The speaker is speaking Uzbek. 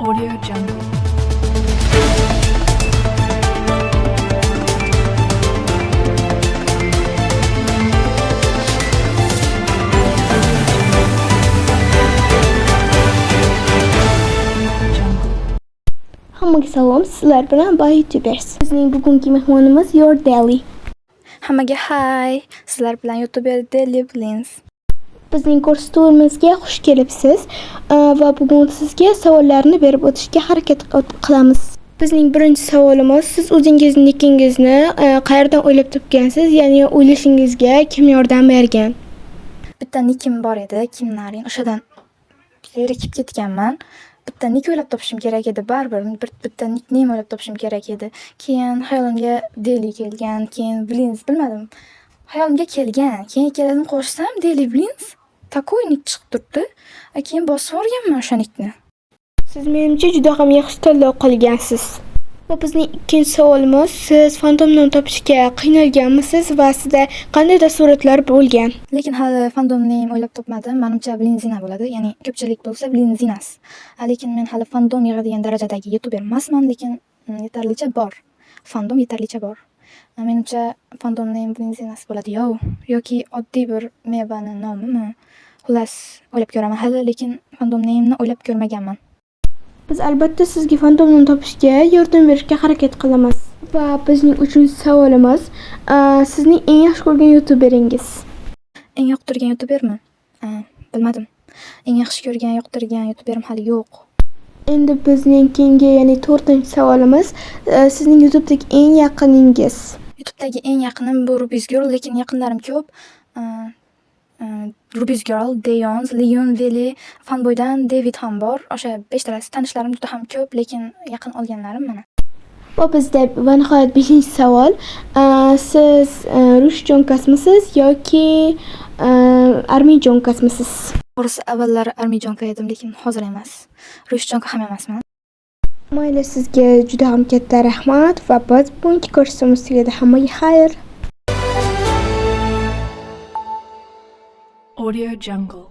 Audio Jungle. Hammaga salom, sizlar bilan Bay YouTubers. Bizning bugungi mehmonimiz Your Daily. Hammaga hi. Sizlar bilan YouTuber Daily Blins. Bizning ko'rsatuvimizga xush kelibsiz va bugun sizga savollarni berib o'tishga harakat qilamiz. Bizning birinchi savolimiz, siz o'zingizning nikingizni qayerdan o'ylab topgansiz? Ya'ni o'ylashingizga kim yordam bergan? Bitta nikim bor edi, Kimnaring. O'shadan zerikib ketganman. Bitta nik o'ylab topishim kerak edi, baribir bitta nikname o'ylab topishim kerak edi. Keyin hayolimga Daily kelgan, keyin Blins bilmadim. Hayolimga kelgan, keyin ikkaladim qo'shsam Daily Blins takoy nik chiqib turibdi. Keyin bosib o'rganman o'sha nikni. Siz menimcha juda ham yaxshi tanlov qilgansiz. Va bizning ikkinchi savolimiz, siz fandomni topishga qiynalganmisiz va sizda qanday taassurotlar bo'lgan? Lekin hali fandomni o'ylab topmadim. Menimcha Blinzina bo'ladi. Ya'ni ko'pchilik bo'lsa Blinzinas. Lekin men hali fandom yig'adigan darajadagi YouTuber emasman, lekin yetarlicha bor. Fandom yetarlicha bor. Menimcha fandomni Blinzinas bo'ladi yoki oddiy bir mevani nomimi? Xullas, o'ylab ko'raman hali, lekin fandomni o'ylab ko'rmaganman. Biz albatta sizga fandomni topishga yordam berishga harakat qilamiz. Va bizning uchinchi savolimiz, sizning eng yaxshi ko'rgan YouTuberingiz? Eng yoqtirgan YouTubermi? Bilmadim. Eng yaxshi ko'rgan, yoqtirgan YouTuberim hali yo'q. Endi bizning keyingi, ya'ni 4-chi savolimiz, sizning YouTube'dagi eng yaqiningiz? YouTube'dagi eng yaqinim bu Ruby's Girl, lekin yaqinlarim ko'p. Ruby's Girl, Deyons, Leon Veli, Fanboydan David ham bor. O'sha 5 talasi tanishlarim juda ham ko'p, lekin yaqin olganlarim mana. Va bizda va nihoyat 5-savol. Siz Rushjonkasmisiz yoki Armijonkasmisiz? To'g'risi avvallari Armijonka edim, lekin hozir emas. Rushjonka ham emasman. Mayli, sizga juda ham katta rahmat va biz bugungi ko'rsatuvimiz tugadi. Hammaga xayr. Audio Jungle.